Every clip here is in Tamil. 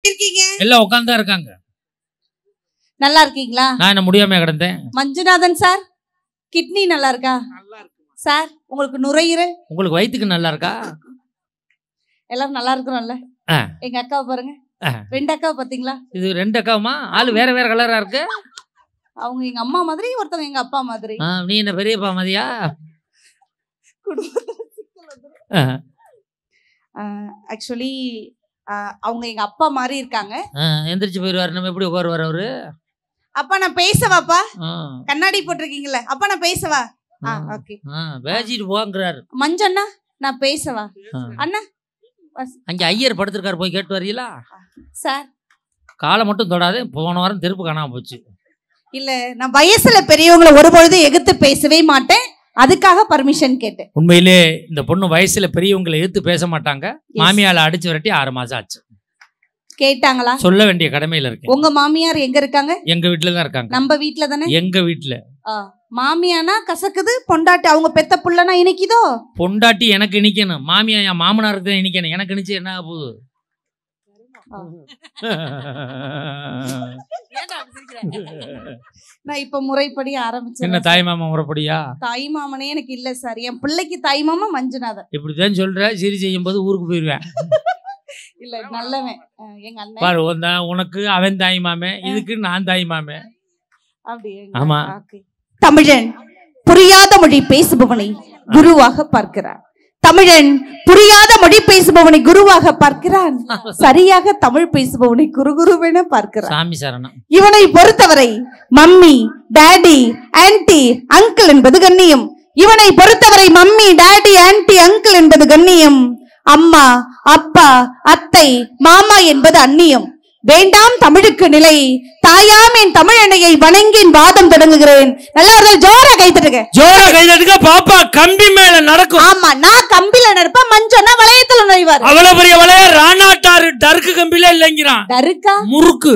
இருக்கீங்க? எல்லாம் உட்கார்ந்தா இருக்காங்க. நல்லா இருக்கீங்களா? நான் என்ன முடியாம கிடந்தேன். மஞ்சுநாதன் சார், கிட்னி நல்லா இருக்கா? நல்லா இருக்கு சார், உங்களுக்கு நுரையீரல்? உங்களுக்கு வயித்துக்கு நல்லா இருக்கா? எல்லாரும் நல்லா இருக்கிறோம்ல? எங்க அக்காவை பாருங்க, 2 அக்காவை பாத்தீங்களா? இது 2 அக்காவுமா? ஆளு வேற வேற கலரா இருக்கு. அவங்க எங்க அம்மா மாதிரி, ஒருத்தவங்க எங்க அப்பா மாதிரி. நீ என்ன பெரியப்பா மாதிரியா? ஆக்சுவலி அவங்க எங்க அப்பா மாதிரி இருக்காங்க. எந்திரிச்சு போயிருவாரு. நம்ம எப்படி உட்காருவாரு அவரு? அப்பா நான் பேசவாப்பா? கண்ணாடி போட்டிருக்கீங்கல்ல, அப்பா நான் பேசவா? ஓகே, பேசிட்டு போங்கிறாரு. மஞ்சண்ணா நான் பேசவா? அண்ணா அங்க ஐயர் படுத்திருக்காரு, போய் கேட்டு வரீங்களா? சார், காலை மட்டும் தொடாது. போன வாரம் தெருப்பு காணாம போச்சு. இல்ல, நான் வயசுல பெரியவங்களை ஒருபொழுது எதிர்த்து பேசவே மாட்டேன், அதுக்காக பர்மிஷன் கேட்டேன். உண்மையிலே இந்த பொண்ணு வயசுல பெரியவங்களை எதிர்த்து பேச மாட்டாங்க. மாமியால அடிச்சு விரட்டி 6 மாசம் ஆச்சு. கேட்டாங்களா? சொல்ல வேண்டிய கடமையில இருக்கு. உங்க மாமியார் எங்க இருக்காங்க? எங்க வீட்டுலதான் இருக்காங்க. நம்ம வீட்டுல தானே? எங்க வீட்டுல. மாமியானா கசக்குது, பொண்டாட்டி அவங்க பெத்த புள்ளனா இனிக்குதோ? பொண்டாட்டி எனக்கு இனிக்கணும், மாமியா என் மாமனாருக்கு தான் இனிக்கணும். எனக்கு இனிச்சு என்ன போகுது? நான் இப்ப முறைப்படி ஆரம்பிச்சேன். என்ன தாய் மாமா முறைப்படியா? தாய் மாமனே எனக்கு இல்ல சார், என் பிள்ளைக்கு தாய் மாமா மஞ்சுநாதன். இப்படிதான் சொல்ற. சரி, செய்யும் போது ஊருக்கு போயிருவேன். இல்ல, நல்லவன் எங்க அண்ணன். பாரு, உனக்கு அவன் தாய் மாமே, இதுக்கு நான் தாய் மாமே. அப்படியே? ஆமா. தமிழன் புரியாத மொழி பேசுபவனை குருவாக பார்க்கிறான். தமிழன் புரியாத மொழி பேசுபவனை குருவாக பார்க்கிறான். சரியாக தமிழ் பேசுபவனை குருகுருவென பார்க்கிறான். சாமி சரணம். இவனை பொறுத்தவரை மம்மி, டாடி, ஆன்டி, அங்கிள் என்பது கண்ணியம். இவனை பொறுத்தவரை மம்மி, டாடி, ஆன்டி, அங்கிள் என்பது கண்ணியம். அம்மா, அப்பா, அத்தை, மாமா என்பது அந்நியம். வேண்டாம் தமிழுக்கு நிலை, தாயாம் என் தமிழனையை வணங்கின் வாதம் தொடங்குகிறேன். நல்லா ஜோரா கைத்தட்டுங்க, ஜோரா கைத்தட்டுங்க. பாப்பா கம்பி மேல நடக்கும். ஆமா, நான் கம்பில நடப்பேன், மஞ்சனா வளையத்துல நுழைவார். அவ்வளவு பெரிய வளைய ராணாட்டாரு டருக்கு கம்பில இல்லைங்கிறான். டருக்கா? முறுக்கு.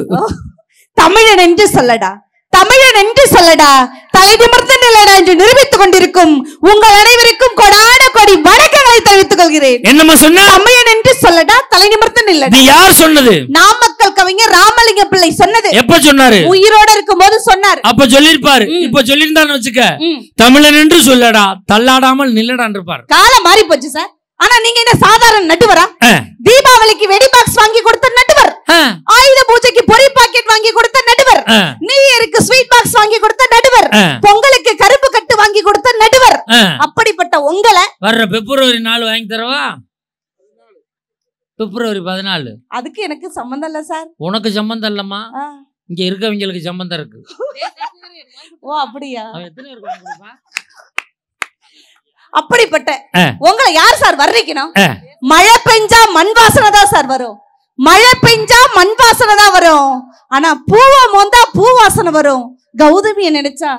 தமிழன் என்று சொல்லடா, தமிழன் என்று சொல்லடா, தலை நிமிர்ந்த நிலைடா என்று நிரூபித்துக் கொண்டிருக்கும் உங்கள் அனைவருக்கும் கொடான கொடி வணக்கங்களை தெரிவித்துக் கொள்கிறேன். என்னமா சொன்ன? தமிழன் என்று சொல்லடா, தலை நிமிர்ந்த நிலைடா. நீ யார் சொன்னது? நாமக்கல் கவிஞர் ராமலிங்க பிள்ளை சொன்னது. எப்ப சொன்னாரு? உயிரோட இருக்கும் போது சொன்னார். அப்ப சொல்லிருப்பாரு. இப்ப சொல்லிருந்தான்னு வச்சுக்க, தமிழன் என்று சொல்லடா, தள்ளாடாமல் நில்லடான் இருப்பார். காலம் மாறி போச்சு சார். ஆனா நீங்க என்ன சாதாரண நடுவரா? தீபாவளிக்கு வெடி பாக்ஸ் வாங்கி கொடுத்த நடுவர், ஆயுத பூஜைக்கு பொரி பாக்கெட் வாங்கி கொடுத்த நடுவர், நியூ இயருக்கு ஸ்வீட் பாக்ஸ் வாங்கி கொடுத்த நடுவர், பொங்கலுக்கு கருப்பு கட்டு வாங்கி கொடுத்த நடுவர். அப்படிப்பட்ட உங்களை வர்ற பிப்ரவரி 4 வாங்கி தரவா? பிப்ரவரி 14. அதுக்கு எனக்கு சம்பந்தம் இல்ல சார். உனக்கு சம்பந்தம் இல்லம்மா, இங்க இருக்கவங்களுக்கு சம்பந்தம் இருக்கு. ஓ அப்படியா? எத்தனை இருக்கு? அப்படிப்பட்ட உங்களை யார் சார் வர்ணிக்கணும்? மழை பெஞ்சா மண் வாசனை தான் சார் வரும், மழை பெஞ்சா மண் வாசனை தான் வரும். ஆனா பூவை மோந்தா பூ வாசனை வரும். கௌதமியை நினைச்சா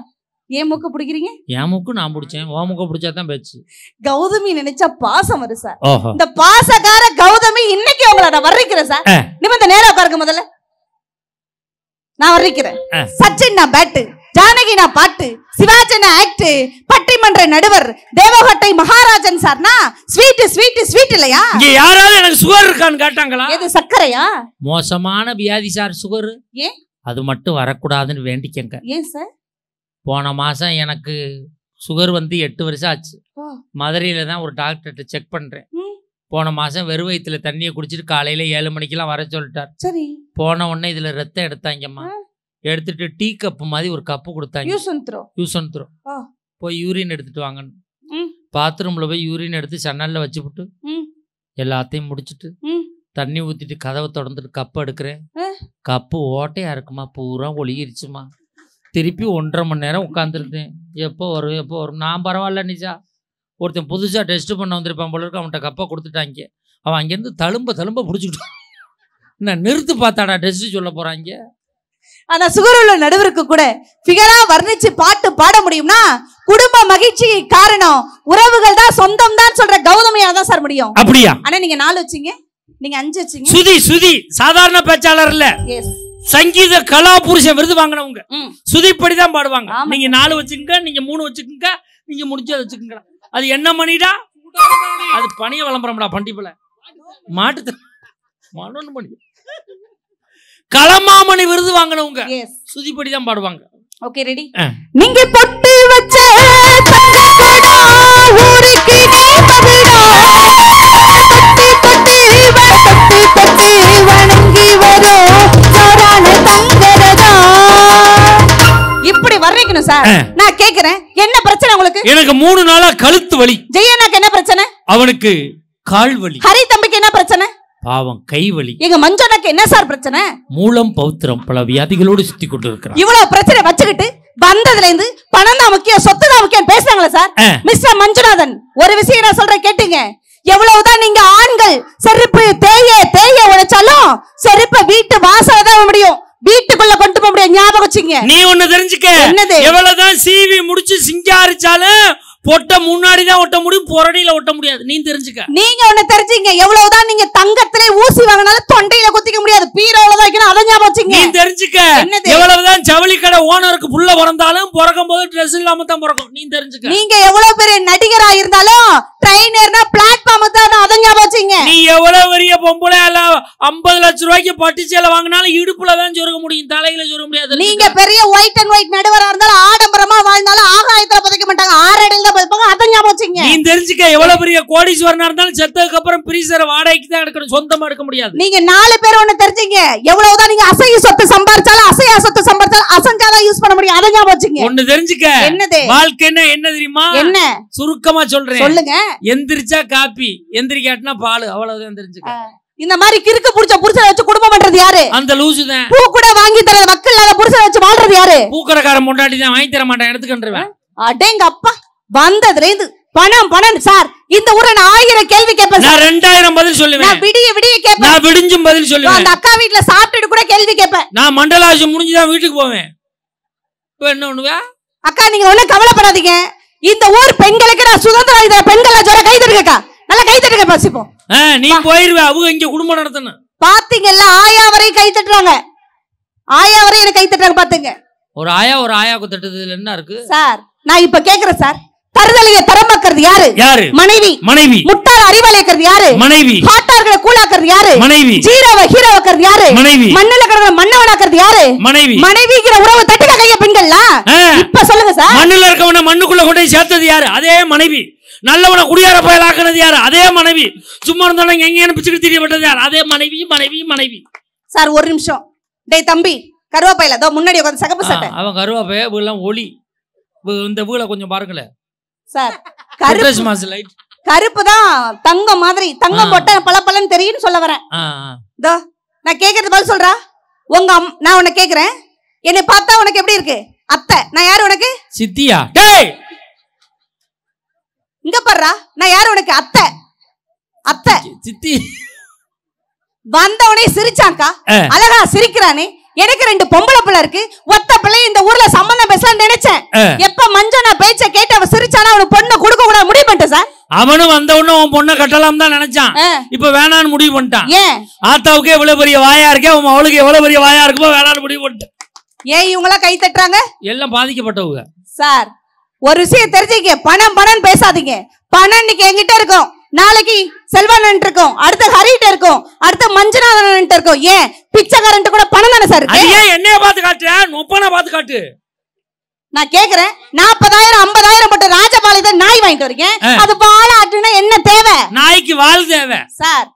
ஏன் மூக்க பிடிக்கிறீங்க? என் மூக்கு நான் பிடிச்சேன், உன் மூக்க பிடிச்சாதான் பேச்சு. கௌதமி நினைச்சா பாசம் வரும் சார். இந்த பாசக்கார கௌதமி இன்னைக்கு உங்களை நான் வர்ணிக்கிறேன் சார். நிமிர்ந்த நேரா உட்காருங்க. முதல்ல நான் வர்ணிக்கிறேன். சச்சின் நான் பேட்டு, ஜானகி நான் பாட்டு, சிவாஜி நான் ஆக்ட், பட்டிமன்ற நடுவர், தேவகோட்டை மகாராஜன் சார்னா ஸ்வீட் ஸ்வீட் ஸ்வீட் இல்லையா? இங்க யாராவது எனக்கு சுகர் இருக்கான்னு கேட்டாங்களா? எது சக்கரையா? மோசமான வியாதி சார் சுகர். ஏன் அது மட்டும் வரக்கூடாதுன்னு வேண்டிக்கங்க. ஏன் சார்? போன மாசம் எனக்கு சுகர் வந்து 8 வருஷம் ஆச்சு. மதுரையில தான் ஒரு டாக்டர்கிட்ட செக் பண்றேன். போன மாசம் வெறும் வயிற்றுல தண்ணியை குடிச்சிட்டு காலையில 7 மணிக்கெல்லாம் வர சொல்லிட்டார். சரி. போன உடனே இதுல ரத்தம் எடுத்தாங்கம்மா. எடுத்துட்டு டீ கப்பு மாதிரி ஒரு கப்பு கொடுத்தாங்க. Use and throw. போய் யூரின் எடுத்துட்டு வாங்கன்னு பாத்ரூம்ல போய் யூரின் எடுத்து சன்னல்ல வச்சுவிட்டு எல்லாத்தையும் முடிச்சுட்டு தண்ணி ஊத்திட்டு கதவை திறந்துட்டு கப்பு எடுக்கிறேன். கப்பு ஓட்டையா இருக்குமா, பூரா ஒழுகிருச்சுமா. திருப்பி 1.5 மணி நேரம் உட்காந்துருந்தேன். எப்போ வரும் எப்போ வரும். நான் பரவாயில்ல நிஜா, ஒருத்தன் புதுசா டெஸ்ட் பண்ண வந்திருப்பான் போல இருக்கு. அவன்கிட்ட கப்பை கொடுத்துட்டாங்க. அவன் அங்கேருந்து தழும்ப பிடிச்சிக்கிட்டான். நான் நிறுத்து பார்த்தாடா டெஸ்ட் சொல்ல போறாங்க. ஆனா சுகர் உள்ள நடுவருக்கு கூட ஃபிகரா வர்ணிச்சு பாட்டு பாட முடியும்னா குடும்ப மகிழ்ச்சிக்கு காரணம் உறவுகள் தான், சொந்தம் தான் சொல்ற கௌதமியா தான் சார் முடியும். அப்படியா? ஆனா நீங்க 4 வச்சீங்க, நீங்க 5 வச்சீங்க. சுதி சாதாரண பேச்சாளர் இல்ல, சங்கீத கலா புருஷன் விருது வாங்கினவங்க. சுதிப்படிதான் பாடுவாங்க. நீங்க 4 வச்சுக்கங்க, நீங்க 3 வச்சுக்கங்க, நீங்க முடிஞ்சதை வச்சுக்கங்க. அது என்ன மணிடா? அது பணிய விளம்பரம்டா. பண்டிப்பல மாட்டு மணி கலமாமணி விருது வாங்கினவங்க சுதிப்படி தான் பாடுவாங்க. Okay ready. நீங்க பொட்டு வச்ச ஊருக்கு வணங்கி வரும் இப்படி வர்றீங்கணும் சார். நான் கேக்குறேன் என்ன பிரச்சனை உங்களுக்கு? எனக்கு 3 நாளா கழுத்து வலி. ஜெயனாக்கு என்ன பிரச்சனை? அவனுக்கு கால் வலி. ஹரி தம்பிக்கு என்ன பிரச்சனை? பாவம் கை வலி. எங்க மஞ்சனாக்கு என்ன சார் பிரச்சனை? மூலம் பௌத்திரம் பல வியாதிகளோடு சுத்தி கொண்டு இருக்கிறான். இவ்வளவு பிரச்சனை வச்சுக்கிட்டு வந்ததுல இருந்து பணம் தான் முக்கியம் சொத்து தான் முக்கியம் பேசுறாங்களா சார்? மிஸ்டர் மஞ்சுநாதன் ஒரு விஷயம் நான் சொல்றேன் கேட்டுங்க. எவ்வளவுதான் நீங்க ஆண்கள் செருப்பு தேய உடைச்சாலும் செருப்பை வீட்டு வாசல தான் முடியும், வீட்டுக்குள்ள கொண்டு போக முடியும். ஞாபகம் வச்சுங்க. நீ ஒண்ணு தெரிஞ்சுக்க. எவ்வளவுதான் சீவி முடிச்சு சிங்காரிச்சாலும் பொட்ட முன்னாடிதான் ஒட்ட முடியும், புறடியில ஒட்ட முடியாது. நீ தெரிஞ்சுக்க. நீங்க ஒண்ணு தெரிஞ்சுங்க. எவ்வளவுதான் நீங்க தங்கத்திலே ஊசி வாங்கினாலும் தொண்டையில குத்திக்க முடியாது, பீரோல தான் வைக்கணும். அதை ஞாபகம் வச்சுங்க. நீ தெரிஞ்சுக்க. எவ்வளவுதான் ஜவுளி கடை ஓனருக்கு புள்ள பிறந்தாலும் பிறக்கும் போது ட்ரெஸ் இல்லாம தான் பிறக்கும். நீ தெரிஞ்சுக்க. நீங்க எவ்வளவு பெரிய நடிகரா இருந்தாலும் ட்ரெயின் ஏறினா பிளாட்ஃபார்ம் தான். அதை ஞாபகம் வச்சுங்க. நீ எவ்வளவு பெரிய பொம்பளை 50 லட்சம் ரூபாய்க்கு பட்டு சேலை வாங்கினாலும் இடுப்புல தான் சொருக முடியும், தலையில சொருக முடியாது. நீங்க பெரிய ஒயிட் அண்ட் ஒயிட் நடுவரா இருந்தாலும் ஆடம்பரமா வாழ்ந்தாலும் ஆகாயத்துல புதைக்க மாட்டாங்க, 6 அடியில அதை ஞாபகம் வச்சுங்க. நீ தெரிஞ்சுக்க. எவ்வளவு பெரிய கோடீஸ்வரனா இருந்தாலும் செத்ததுக்கு அப்புறம் பிரீசர் வாடகைக்கு தான் எடுக்கணும், சொந்தமா எடுக்க முடியாது. நீங்க 4 பேர் ஒண்ணு தெரிஞ்சுங்க. எவ்வளவுதான் நீங்க அசைய சொத்து சம்பாதிச்சாலும் அசையா சொத்து சம்பாதிச்சாலும் அசஞ்சாதான் யூஸ் பண்ண முடியும். அதை ஞாபகம் வச்சுங்க. ஒண்ணு தெரிஞ்சுக்க. என்னது? வாழ்க்கைன்னா என்ன தெரியுமா? என்ன? சுருக்கமா சொல்றேன், சொல்லுங்க. எந்திரிச்சா காப்பி, எந்திரிக்காட்டினா பால், அவ்வளவுதான் தெரிஞ்சுக்க. இந்த மாதிரி கிறுக்கு புடிச்ச புருஷனை வச்சு குடும்பம் பண்றது யாரு? அந்த லூசு தான். பூ கூட வாங்கி தரது மக்கள் இல்லாத புருஷனை வச்சு வாழ்றது யாரு? பூக்கடைக்காரன் முன்னாடி தான் வாங்கி தர மாட்டேன், எடுத்துக்கின்றேன். அடேங்க அப்பா, வந்ததுல இருந்து பணம் சார். இந்த ஊர்ல நான் 1000 கேள்வி கேட்பேன். நான் 2000 பதில் சொல்லுவேன். நான் விடிய கேட்பேன். நான் விடிஞ்சும் பதில் சொல்லுவேன். அந்த அக்கா வீட்ல சாப்பிட்டுட்டு கூட கேள்வி கேட்பேன். நான் மண்டலாசி முடிஞ்சுதான் வீட்டுக்கு போவேன். இப்ப என்ன பண்ணுவா? அக்கா நீங்க ஒண்ணும் கவலைப்படாதீங்க. இந்த ஊர் பெண்களுக்கு நான் சுதந்திரம் இத பெண்கள் ஜோர கை தட்டுங்கக்கா. நல்லா கை தட்டுங்க பசிப்போம். நீ போயிருவே, அவங்க இங்க குடும்பம் நடத்தணும். பாத்தீங்கல்ல, ஆயா வரை கை தட்டுறாங்க. ஆயா வரை எனக்கு கை தட்டுறாங்க பாத்துங்க. ஒரு ஆயாவுக்கு தட்டுறதுல என்ன இருக்கு சார்? நான் இப்ப கேக்குறேன் சார். தருதலைய தரமாக்குறது யாரு? மனைவி. முட்டாள அறிவாளியாக்குறது யாரு? மனைவி. ஹாட்டார்களை கூலாக்குறது யாரு? மனைவி. ஜீரோவை ஹீரோவாக்குறது யாரு? மனைவி. மண்ணுல கிடக்குற மண்ணவனாக்குறது யாரு? மனைவி. மனைவிங்கிற உறவு தட்டுக்க கைய பெண்கள்ல. இப்ப சொல்லுங்க சார். மண்ணுல இருக்கவன மண்ணுக்குள்ள கொண்டு சேர்த்தது யாரு? அதே மனைவி. நல்லவன குடியார பயல் ஆக்குனது யாரு? அதே மனைவி. சும்மா இருந்தாலும் எங்க பிச்சுக்கிட்டு தெரியப்பட்டது யாரு? அதே மனைவி. சார் ஒரு நிமிஷம். டேய் தம்பி, கருவாப்பையில அதோ முன்னாடி உட்கார்ந்து சகப்பு சட்டை. அவன் கருவாப்பைய எல்லாம் ஒளி. இந்த வீல கொஞ்சம் பாருங்களேன் சார். கருப்பு தான் தங்கம் மாதிரி. தங்கம் போட்ட பளபளன்னு தெரியும்னு சொல்ல வரேன். இதோ நான் கேக்குறது பதில் சொல்றா. நான் உன்னை கேக்குறேன், என்னை பார்த்தா உனக்கு எப்படி இருக்கு? அத்தை. நான் யாரு உனக்கு? சித்தியா? இங்க பாருடா, நான் யாரு உனக்கு? அத்தை சித்தி. வந்தவனே சிரிச்சாக்கா, அழகா சிரிக்கிறானே. எனக்கு 2 பொம்பளை பிள்ளை இருக்கு, ஒத்த பிள்ளை இந்த ஊர்ல சம்பந்தம் பேசலாம் நினைச்சேன். எப்ப மஞ்சள் நான் பேச்ச கேட்டு அவன் சிரிச்சானா அவனுக்கு பொண்ணு கொடுக்க கூட முடிவு பண்ணிட்டேன் சார். அவனும் வந்த உடனே உன் பொண்ணை கட்டலாம் தான் நினைச்சான். இப்ப வேணான்னு முடிவு பண்ணிட்டான். ஏன்? ஆத்தாவுக்கு எவ்வளவு பெரிய வாயா இருக்கே, உன் அவளுக்கு எவ்வளவு பெரிய வாயா இருக்குமோ வேணான்னு முடிவு பண்ணிட்டான். ஏன் இவங்களா கை தட்டுறாங்க? எல்லாம் பாதிக்கப்பட்டவங்க சார். ஒரு விஷயம் தெரிஞ்சுக்க, பணம் பேசாதீங்க. பணம் இன்னைக்கு என்கிட்ட இருக்கும், நாளைக்கு செல்வன் இருக்கும், அடுத்த ஹரிட்ட இருக்கும், அடுத்த மஞ்சநாதன் இருக்கும். ஏன் பிச்சைக்காரன் கூட பணம் தானே சார்? ஏன் என்னைய பார்த்து காட்டு, நொப்பனா பார்த்து காட்டு. நான் கேக்குறேன், 40,000 50,000 போட்டு ராஜபாளையத்தை நாய் வாங்கிட்டு வரீங்க. அது வாழாட்டுனா என்ன தேவை? நாய்க்கு வால் தேவை சார்.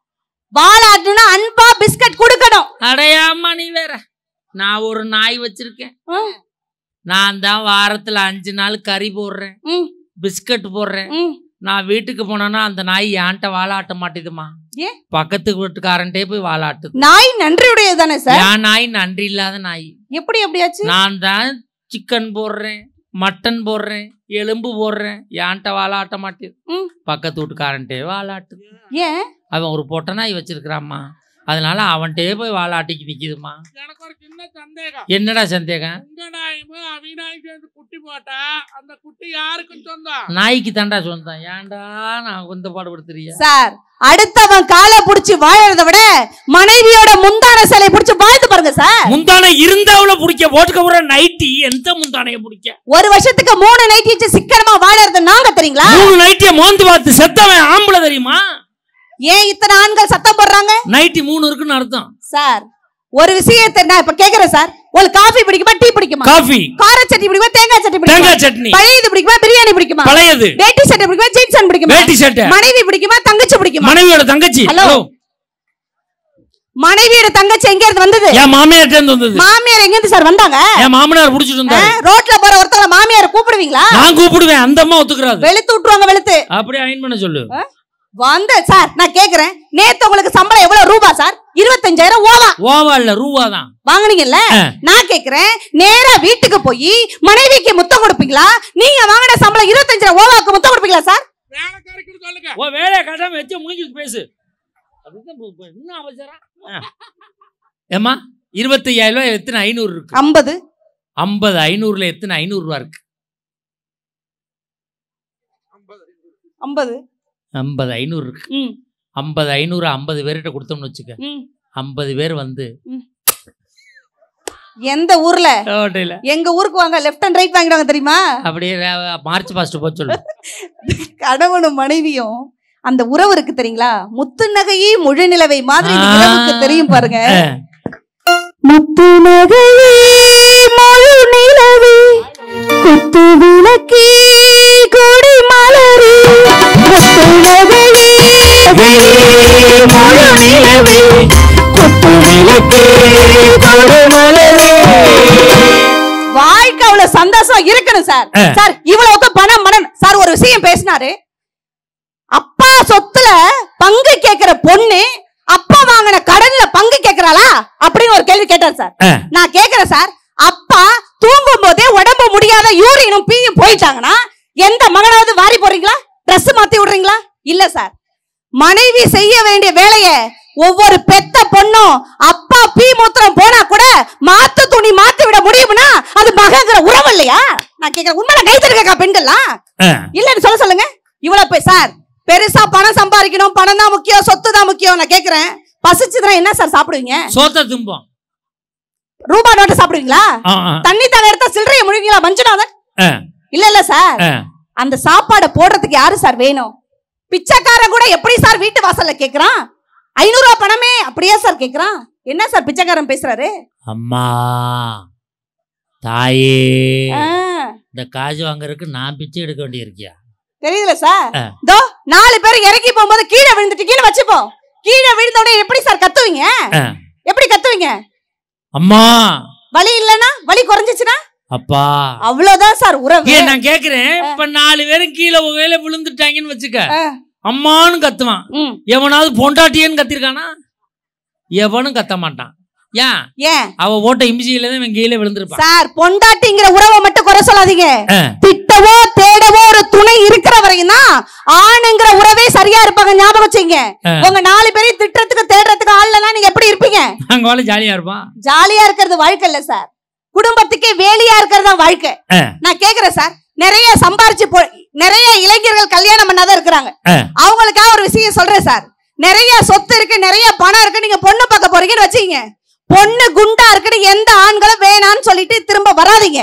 வாழாட்டுனா அன்பா பிஸ்கட் கொடுக்கணும். அடையாமா நீ வேற. நான் ஒரு நாய் வச்சிருக்கேன். நான் தான் வாரத்துல 5 நாள் கறி போடுறேன், பிஸ்கட் போடுறேன். நான் வீட்டுக்கு போனேன்னா அந்த நாய் என்கிட்ட வாழாட்ட மாட்டேதுமா. பக்கத்து வீட்டுக்காரன்ட்டே போய் வாழாட்டுது. நாய் நன்றியுடைய தானே சார்? என் நாய் நன்றி இல்லாத நாய். எப்படியாச்சு? நான் தான் சிக்கன் போடுறேன், மட்டன் போடுறேன், எலும்பு போடுறேன், என்கிட்ட வாழாட்ட மாட்டேது. பக்கத்து வீட்டுக்காரன்ட்டே வாழாட்டுது. ஏன்? அவன் ஒரு பொட்டை நாய் வச்சிருக்கிறாம்மா, அதனால அவன்கிட்டே போய் வாழாட்டிக்கு நிக்குதுமா. எனக்கு ஒரு சின்ன சந்தேகம். என்னடா சந்தேகம்? குட்டி போட்டா அந்த குட்டி யாருக்கும் சொந்தம்? நாய்க்கு தாண்டா சொந்தம். ஏன்டா நான் கொஞ்சம் பாடுபடுத்துறியா சார்? அடுத்தவன் காலை புடிச்சு வாழறத விட மனைவியோட முந்தான சிலை புடிச்சு வாழ்த்து பாருங்க சார். முந்தானை இருந்தாவுல புடிக்க போட்டுக்க போற நைட்டி எந்த முந்தானைய புடிக்க? ஒரு வருஷத்துக்கு 3 நைட்டி வச்சு சிக்கனமா வாழறது நாங்க தெரியுங்களா? 3 நைட்டிய மோந்து பார்த்து செத்தவன் ஆம்பளை தெரியுமா? ஏன் இத்தனை ஆண்கள் சத்தம் போடுறாங்க? நைட்டி 3 இருக்குன்னு அர்த்தம் சார். ஒரு விஷயத்தை நான் இப்ப கேக்குறேன் சார். உங்களுக்கு காஃபி பிடிக்குமா, டீ பிடிக்குமா? காஃபி. கார சட்னி பிடிக்குமா, தேங்காய் சட்னி பிடிக்குமா? தேங்காய் சட்னி. பழையது பிடிக்குமா, பிரியாணி பிடிக்குமா? பழையது. வேட்டி சட்டை பிடிக்குமா, ஜீன்ஸ் பிடிக்குமா? வேட்டி சட்டை. மனைவி பிடிக்குமா, தங்கச்சி பிடிக்குமா? மனைவியோட தங்கச்சி. ஹலோ, மனைவியோட தங்கச்சி எங்க இருந்து வந்தது? என் மாமியார்ட்ட இருந்து வந்தது. மாமியார் எங்க இருந்து சார் வந்தாங்க? என் மாமனார் புடிச்சிட்டு வந்தாரு. ரோட்ல போற ஒருத்தர மாமியார் கூப்பிடுவீங்களா? நான் கூப்பிடுவேன். அந்த அம்மா ஒத்துக்கறாது. வெளுத்து விட்டுருவாங்க. வெளுத்து அப்படியே அயன் பண்ண சொல்லு. வந்து சார் நான் கேக்குறேன், நேத்து உங்களுக்கு சம்பளம் எவ்வளவு ரூபா சார்? 25,000 ஓவா. ஓவா இல்ல, ரூபா தான் வாங்குனீங்கல்ல. நான் கேக்குறேன், நேரா வீட்டுக்கு போய் மனைவிக்கு முத்தம் கொடுப்பீங்களா? நீங்க வாங்குன சம்பளம் 25,000 ஓவாக்கு முத்தம் கொடுப்பீங்களா சார்? வேலைக்காரருக்கு சொல்லுங்க. ஓ வேலை கடாம வெச்சு முழுங்கி பேசு. அதுதான் என்ன அவசரம்? ஏமா 25,000 எத்தனை 500 இருக்கு? 50. 50 500ல எத்தனை 500 ரூபாய் இருக்கு? 50 500 இருக்கு. 50 500 50 பேர்கிட்ட கொடுத்தோம்னு வச்சுக்க. 50 பேர் வந்து எந்த ஊர்ல? எங்க ஊருக்கு வாங்க, லெஃப்ட் அண்ட் ரைட் வாங்கிடுவாங்க தெரியுமா? அப்படியே மார்ச் பாஸ்ட் போச்சு சொல்லு. கணவனும் மனைவியும் அந்த உறவு இருக்கு தெரியுங்களா? முத்து நகையே முழு நிலவை மாதிரி உறவுக்கு தெரியும் பாருங்க. முத்து நகையே முழு நிலவே குத்து விளக்கே கொடி மலரே முத்து நகையே முழு நிலவே குத்து விளக்கே கொடி மலரே. வாழ்க்கை அவ்வளவு சந்தோஷம் இருக்கணும் சார். சார் இவ்வளவுக்கு பணம் மனம் சார். ஒரு விஷயம் பேசினாரு, அப்பா சொத்துல பங்கு கேக்குற பொண்ணு அப்பா வாங்கின கடன்ல பங்கு கேக்குறாளா அப்படின்னு ஒரு கேள்வி கேட்டார் சார். நான் கேக்குறேன் சார், அப்பா தூங்கும் போதே உடம்பு முடியாத யூரினும் பீயும் போயிட்டாங்கன்னா எந்த மகனாவது வாரி போடுறீங்களா, ட்ரெஸ் மாத்தி விடுறீங்களா? இல்ல சார். மனைவி செய்ய வேண்டிய வேலைய ஒவ்வொரு பெத்த பொண்ணும் அப்பா பீ மூத்திரம் போனா கூட மாத்து துணி மாத்தி விட முடியும்னா அது மகங்கிற உறவு இல்லையா? நான் கேக்குறேன், உண்மையில கைத்தறிக்கா பெண்கள்லாம் இல்லன்னு சொல்லுங்க. இவ்வளவு சார் பெருசா பணம் சம்பாதிக்கணும், பணம் தான் முக்கியம், சொத்து தான் முக்கியம். நான் கேக்குறேன், பசிச்சுதான் என்ன சார் சாப்பிடுவீங்க? சோத்த தும்போம். ரூபா நோட்டை சாப்பிடுவீங்களா? தண்ணி தானே எடுத்தா சில்லறைய முழுவீங்களா? மஞ்சுநாதன் இல்ல இல்ல சார். அந்த சாப்பாடை போடுறதுக்கு யாரு சார் வேணும்? பிச்சைக்காரன் கூட எப்படி சார் வீட்டு வாசல்ல கேக்குறான்? 500 ரூபாய் பணமே அப்படியே சார் கேக்குறான். என்ன சார் பிச்சைக்காரன் பேசுறாரு? அம்மா தாயே, இந்த காசு வாங்குறதுக்கு நான் பிச்சை எடுக்க வேண்டி இருக்கியா? தெரியுதுல சார். தோ 4 பேர் இறக்கி போகும்போது கீழே விழுந்துட்டு கீழே வச்சுப்போம். கீழே விழுந்த உடனே எப்படி சார் கத்துவீங்க? எப்படி கத்துவீங்க? அம்மா வலி இல்லனா, வலி குறைஞ்சிச்சுனா அப்பா, அவ்வளவுதான் சார் உறவு. நான் கேக்குறேன், இப்ப 4 பேரும் கீழே வேலை விழுந்துட்டாங்கன்னு வச்சுக்க, அம்மான்னு கத்துவான். எவனாவது பொண்டாட்டியன்னு கத்திருக்கானா? எவனும் கத்த மாட்டான். ஏன் அவ ஓட்ட இம்சியில தான் கீழே விழுந்திருப்பான். சார் பொண்டாட்டிங்கிற உறவை மட்டும் குறை சொல்லாதீங்க. திட்டவோ தேடவோ ஒரு துணை இருக்கிற வரையும் தான் ஆணுங்கிற உறவே சரியா இருப்பாங்க. ஞாபகம் வச்சுங்க. உங்க 4 பேரையும் திட்டத்துக்கு தேடுறதுக்கு ஆள்லனா நீங்க எப்படி இருப்பீங்க? நாங்க ஜாலியா இருப்போம். ஜாலியா இருக்கிறது வாழ்க்கை இல்ல சார். குடும்பத்துக்கே வேலியா இருக்கிறது தான் வாழ்க்கை. நான் கேக்குறேன் சார், நிறைய சம்பாரிச்சு நிறைய இளைஞர்கள் கல்யாணம் பண்ணாதான் இருக்கிறாங்க. அவங்களுக்காக ஒரு விஷயம் சொல்றேன் சார். நிறைய சொத்து இருக்கு, நிறைய பணம் இருக்கு, நீங்க பொண்ணு பார்க்க போறீங்கன்னு வச்சுக்கீங்க. பொண்ணு குண்டா இருக்குன்னு எந்த ஆண்களும் வேணான்னு சொல்லிட்டு திரும்ப வராதீங்க.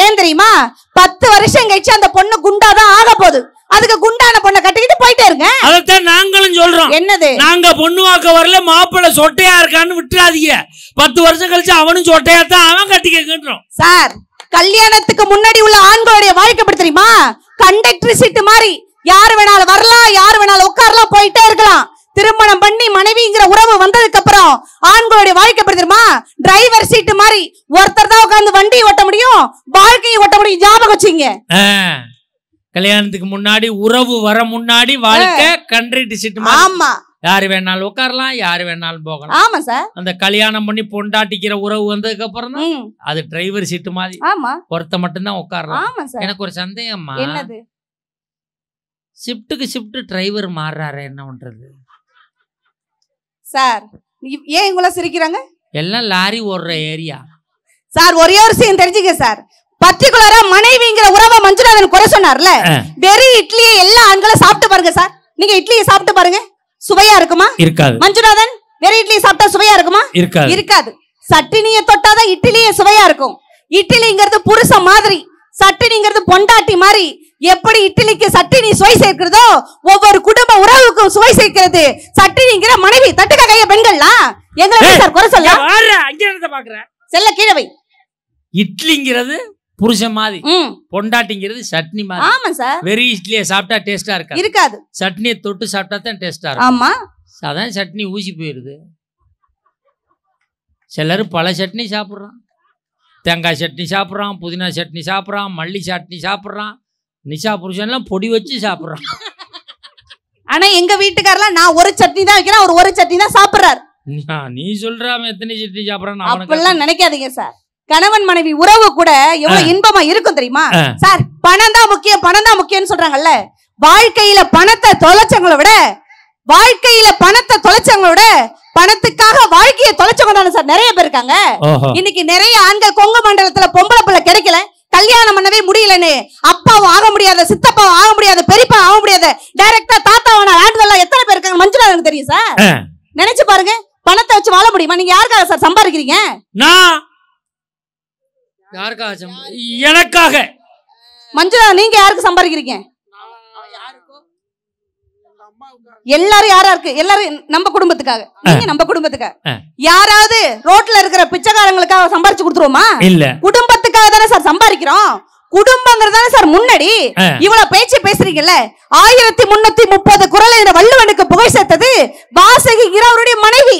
ஏன் தெரியுமா? 10 வருஷம் கழிச்சு அந்த பொண்ணு குண்டாதான் ஆக போகுது. அதுக்கு குண்டான பொண்ணை கட்டிக்கிட்டு போயிட்டே இருங்க. அதான் நாங்களும் சொல்றோம். என்னது? நாங்க பொண்ணு வாக்க வரல, மாப்பிள்ளை சொட்டையா இருக்கான்னு விட்டுறாதீங்க. 10 வருஷம் கழிச்சு அவனும் சொட்டையா தான் அவன் கட்டிக்கிறோம். சார் கல்யாணத்துக்கு முன்னாடி உள்ள ஆண்களுடைய வாழ்க்கை எப்படி தெரியுமா? கண்டக்டர் சீட்டு மாதிரி யாரு வேணாலும் வரலாம், யாரு வேணாலும் உட்காரலாம், போயிட்டே இருக்கலாம். திருமணம் பண்ணி மனைவிங்கிற உறவு வந்ததுக்கு அப்புறம் ஆண்களுடைய வாழ்க்கை எப்படி தெரியுமா? டிரைவர் சீட்டு மாதிரி ஒருத்தர் தான் உட்கார்ந்து வண்டியை ஓட்ட முடியும், வாழ்க்கையை ஓட்ட முடியும். ஞாபகம் வச்சுங்க. கல்யாணத்துக்கு முன்னாடி உறவு வர முன்னாடி வாழ்க்கை கண்டக்டர் சீட்டு மாதிரி. ஆமா, யாரு வேணாலும் உட்காரலாம், யாரு வேணாலும் போகலாம். ஆமா சார். அந்த கல்யாணம் பண்ணி பொண்டாட்டிக்கிற உறவு வந்ததுக்கு அப்புறம் தான் அது டிரைவர் சீட்டு மாதிரி. ஆமா, ஒருத்த மட்டும் தான் உட்காரலாம். ஆமா சார். எனக்கு ஒரு சந்தேகம்மா. என்னது? ஷிஃப்ட்டுக்கு ஷிஃப்ட் டிரைவர் மாறுறாரு, என்ன பண்றது சார்? ஏன் இவங்கள சிரிக்கிறாங்க? எல்லாம் லாரி ஓடுற ஏரியா சார். ஒரே ஒரு விஷயம் தெரிஞ்சுக்க சார். பர்டிகுலரா மனைவிங்கிற உறவை மஞ்சுநாதன் குறை சொன்னார்ல, வெறும் இட்லியை எல்லா ஆண்களும் சாப்பிட்டு பாருங்க சார். நீங்க இட்லியை சாப்பிட்டு பாருங்க, சுவையா இருக்குமா? இருக்காது. மஞ்சுநாதன் வெறும் இட்லியை சாப்பிட்டா சுவையா இருக்குமா? இருக்காது. இருக்காது. சட்டினியை தொட்டாதான் இட்லியே சுவையா இருக்கும். இட்லிங்கிறது புருஷன் மாதிரி, சட்டினிங்கிறது பொண்டாட்டி மாதிரி. எப்படி இட்லிக்கு சட்டினி சுவை சேர்க்கிறதோ ஒவ்வொரு குடும்ப உறவுக்கும் சுவை சேர்க்கிறது சட்டினிங்கிற மனைவி. தட்டுக்க கைய பெண்கள்லாம் எங்களை சார் குறை சொல்ல அங்க என்னத பாக்குற செல்ல கீழே வை. இட்லிங்கிறது புருஷன் மாதிரி, பொண்டாட்டிங்கிறது சட்னி மாதிரி. ஆமா சார். வெறும் இட்லியை சாப்பிட்டா டேஸ்டா இருக்காது. சட்னியை தொட்டு சாப்பிட்டா தான் டேஸ்டா இருக்கும். ஆமா, அதான் சட்னி ஊசி போயிருது. சிலர் பல சட்னி சாப்பிட்றான். தேங்காய் சட்னி சாப்பிட்றான், புதினா சட்னி சாப்பிட்றான், மல்லி சட்னி சாப்பிட்றான். நிஷா புருஷன்லாம் பொடி வச்சு சாப்பிட்றான். ஆனா எங்க வீட்டுக்காரெல்லாம் நான் ஒரு சட்னி தான் வைக்கிறேன், அவர் ஒரு சட்னி தான் சாப்பிட்றாரு. நீ சொல்றாம எத்தனை சட்னி சாப்பிட்றான் அப்படிலாம் நினைக்காதீங்க சார். கணவன் மனைவி உறவு கூட எவ்வளவு இன்பமா இருக்கும் தெரியுமா சார்? பணம் தான் முக்கியம், பணம் தான் முக்கியம்னு சொல்றாங்கல்ல. வாழ்க்கையில பணத்தை தொலைச்சவங்களை விட பணத்துக்காக வாழ்க்கையை தொலைச்சவங்க தானே சார் நிறைய பேர் இருக்காங்க. இன்னைக்கு நிறைய ஆண்கள் கொங்கு மண்டலத்துல பொம்பளை பிள்ளை கிடைக்கல, கல்யாணம் பண்ணவே முடியலன்னு அப்பாவும் ஆக முடியாத, சித்தப்பாவும் ஆக முடியாத, பெரியப்பா ஆக முடியாத, டைரக்டா தாத்தாவான ஆண்கள் எத்தனை பேர் இருக்காங்க மஞ்சுளா எனக்கு தெரியும் சார். நினைச்சு பாருங்க, பணத்தை வச்சு வாழ முடியுமா? நீங்க யாருக்காக சார் சம்பாதிக்கிறீங்க? எனக்காக. மஞ்சுளா நீங்க யாருக்கு சம்பாதிக்கிறீங்க? எல்லாரும் யாரா இருக்கு? எல்லாரும் நம்ம குடும்பத்துக்காக. நீங்க நம்ம குடும்பத்துக்காக. யாராவது ரோட்ல இருக்கிற பிச்சைக்காரங்களுக்காக சம்பாரிச்சு கொடுத்துருவோமா? இல்ல, குடும்பத்துக்காக தானே சார் சம்பாதிக்கிறோம். குடும்பங்கிறதானே சார் முன்னாடி. இவ்வளவு பேச்சு பேசுறீங்கல்ல, 1330 குறளை வள்ளுவனுக்கு புகழ் சேர்த்தது வாசகி அவருடைய மனைவி.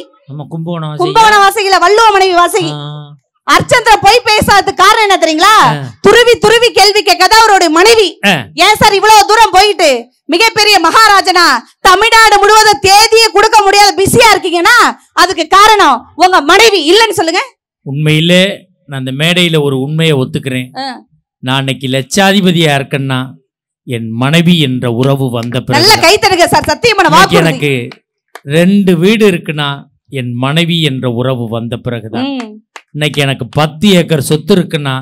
கும்பகோண வாசகில வள்ளுவ மனைவி வாசகி. அர்ச்சந்திர போய் பேசாததுக்கு காரணம் என்ன தெரியுங்களா? துருவி துருவி கேள்வி கேட்காத அவருடைய மனைவி. ஏன் சார் இவ்வளவு தூரம் போயிட்டு மிகப்பெரிய மகாராஜனா தமிழ்நாடு முழுவதும் தேதியை கொடுக்க முடியாத பிஸியா இருக்கீங்கன்னா அதுக்கு காரணம் உங்க மனைவி இல்லன்னு சொல்லுங்க. உண்மையிலே நான் அந்த மேடையில ஒரு உண்மையை ஒத்துக்கிறேன். நான் இன்னைக்கு லட்சாதிபதியா இருக்கேன்னா என் மனைவி என்ற உறவு வந்த பிறகு. நல்ல கை தருங்க சார். சத்தியமான வாக்கு. எனக்கு 2 வீடு இருக்குன்னா என் மனைவி என்ற உறவு வந்த பிறகுதான். இன்னைக்கு எனக்கு 10 ஏக்கர் சொத்து இருக்குன்னா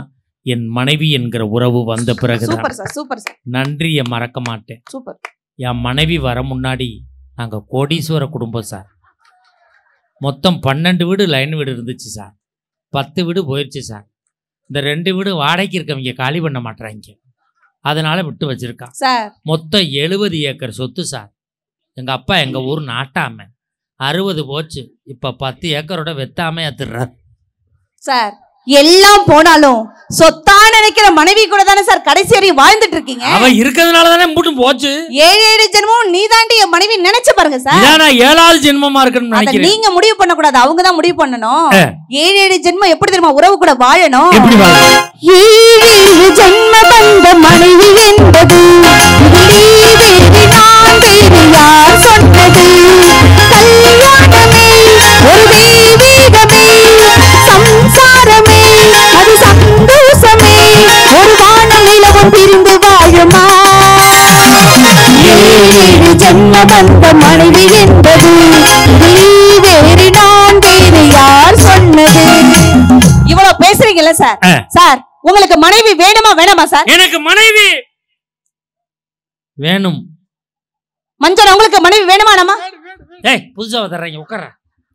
என் மனைவி என்கிற உறவு வந்த பிறகுதான். நன்றியை மறக்க மாட்டேன். என் மனைவி வர முன்னாடி நாங்க கோடீஸ்வர குடும்பம் சார். மொத்தம் 12 வீடு லைன் வீடு இருந்துச்சு சார். 10 வீடு போயிடுச்சு சார். இந்த 2 வீடு வாடகைக்கு இருக்கவங்க காலி பண்ண மாட்டாங்க, அதனால விட்டு வச்சிருக்கான் சார். மொத்தம் 70 ஏக்கர் சொத்து சார். எங்க அப்பா எங்க ஊர் நாட்டாம 60 போச்சு. இப்ப 10 ஏக்கரோட வெத்தாம ஏத்துறாரு சார். எல்லாம் போனாலும் சொத்தா நினைக்கிற மனைவி கூட தானே சார் கடைசி வரையும் வாழ்ந்துட்டு இருக்கீங்க. அவ இருக்கிறதுனால தானே மூட்டும் போச்சு. 7 ஜென்மம் நீ தாண்டி என் மனைவி நினைச்சு பாருங்க சார். நான் 7வது ஜென்மமா இருக்குன்னு நினைக்கிறேன். நீங்க முடிவு பண்ண கூடாது, அவங்க தான் முடிவு பண்ணணும். 7 ஜென்மம் எப்படி தெரியுமா உறவு கூட வாழணும்? 7 ஜென்ம பந்த மனைவி என்பது யார் சொன்னது? கல்யாணமே ஒரு தெய்வீகமே, சம்சாரமே அது சந்தோஷமே, ஒரு வானம் நிலவும் பிரிந்து வாழுமா? 7 ஜென்ம பந்த மனைவி என்பது வேறு நான் வேறு யார் சொன்னது? இவ்வளவு பேசுறீங்கல்ல சார். சார் உங்களுக்கு மனைவி வேணுமா வேணாமா சார்? எனக்கு மனைவி வேணும். மஞ்சள் உங்களுக்கு மனைவி வேணுமானாமா? புதுசா வர்றீங்க உட்கார.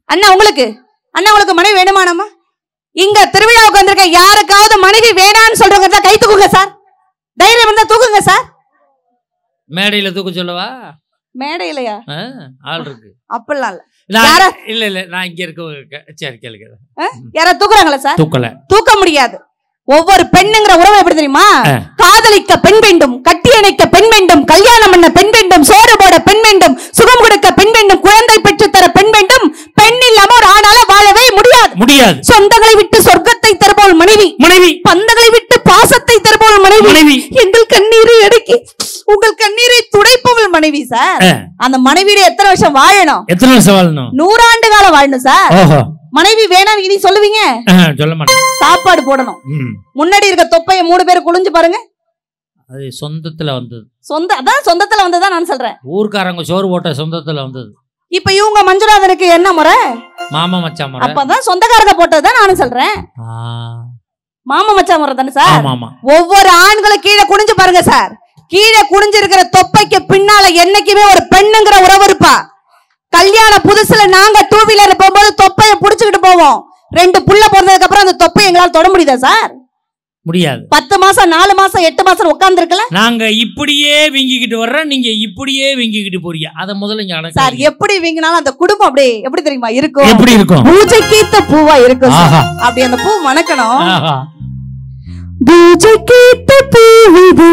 அண்ணா உங்களுக்கு மனைவி வேணுமானாமா? இங்க திருவிழாவுக்கு வந்திருக்க யாருக்காவது மனைவி வேணான்னு சொல்றவங்க கை தூக்குங்க சார். தைரியம் இருந்தா தூக்குங்க சார். மேடையில தூக்க சொல்லவா? மேடையிலயா? ஆள் இருக்கு. அப்பெல்லாம் இல்ல நான் இங்க இருக்க. சரி கேளுங்க. யாரா தூக்குறாங்களா சார்? தூக்க முடியாது. ஒவ்வொரு பெண்ணுங்கிற உறவு எப்படி தெரியுமா? காதலிக்க பெண் வேண்டும், கட்டி அணைக்க பெண் வேண்டும், கல்யாணம் பண்ண பெண் வேண்டும், சோறு போட பெண் வேண்டும், சுகம் கொடுக்க பெண் வேண்டும், குழந்தை பெற்று தர பெண் வேண்டும். பெண் இல்லாம ஒரு ஆணால வாழவே முடியாது. சொந்தங்களை விட்டு சொர்க்கத்தை தருபவள் மனைவி. பந்தங்களை விட்டு பாசத்தை தருபவள் மனைவி. எங்கள் கண்ணீரை அடக்கி உங்கள் கண்ணீரை துடைப்பவள் மனைவி சார். அந்த மனைவியோட எத்தனை வருஷம் வாழணும்? 100 ஆண்டு காலம் வாழணும் சார். மனைவி வேணாம் இனி சொல்லுவீங்க? சொல்ல மாட்டேன். சாப்பாடு போடணும். முன்னாடி இருக்க தொப்பைய 3 பேர் குளிஞ்சு பாருங்க. அது சொந்தத்துல வந்தது. சொந்தத்துல வந்ததா நான் சொல்றேன். ஊர்க்காரங்க சோறு போட்ட சொந்தத்துல வந்தது. இப்ப இவங்க மஞ்சுநாதனுக்கு என்ன முறை? மாமா மச்சான் முறை. அப்பதான் சொந்தக்காரங்க போட்டதுதான் நானும் சொல்றேன். மாமா மச்சான் முறை தானே சார்? ஒவ்வொரு ஆண்களும் கீழே குனிஞ்சு பாருங்க சார். கீழே குனிஞ்சு இருக்கிற தொப்பைக்கு பின்னால என்னைக்குமே ஒரு பெண்ணுங்கிற உறவு இருப்பா. கல்யாண புதுசுல நாங்க 2 வீலர் போகும்போது தொப்பைய புடிச்சுக்கிட்டு போவோம். 2 புள்ள பிறந்ததுக்கு அப்புறம் அந்த தொப்பை எங்களால தொட முடியுதா சார்? முடியாது. 10 மாசம் 4 மாசம் 8 மாசம் உட்கார்ந்து இருக்கல. நாங்க இப்படியே வீங்கிக்கிட்டு வர்றோம், நீங்க இப்படியே வீங்கிக்கிட்டு போறீங்க. அத முதல்ல இங்க அடங்க சார். எப்படி வீங்கினாலும் அந்த குடும்பம் அப்படியே எப்படி தெரியுமா இருக்கும்? எப்படி இருக்கும்? பூஜைக்கேத்த பூவா இருக்கும். அப்படி அந்த பூ மணக்கணும். பூஜைக்கேத்த பூவிது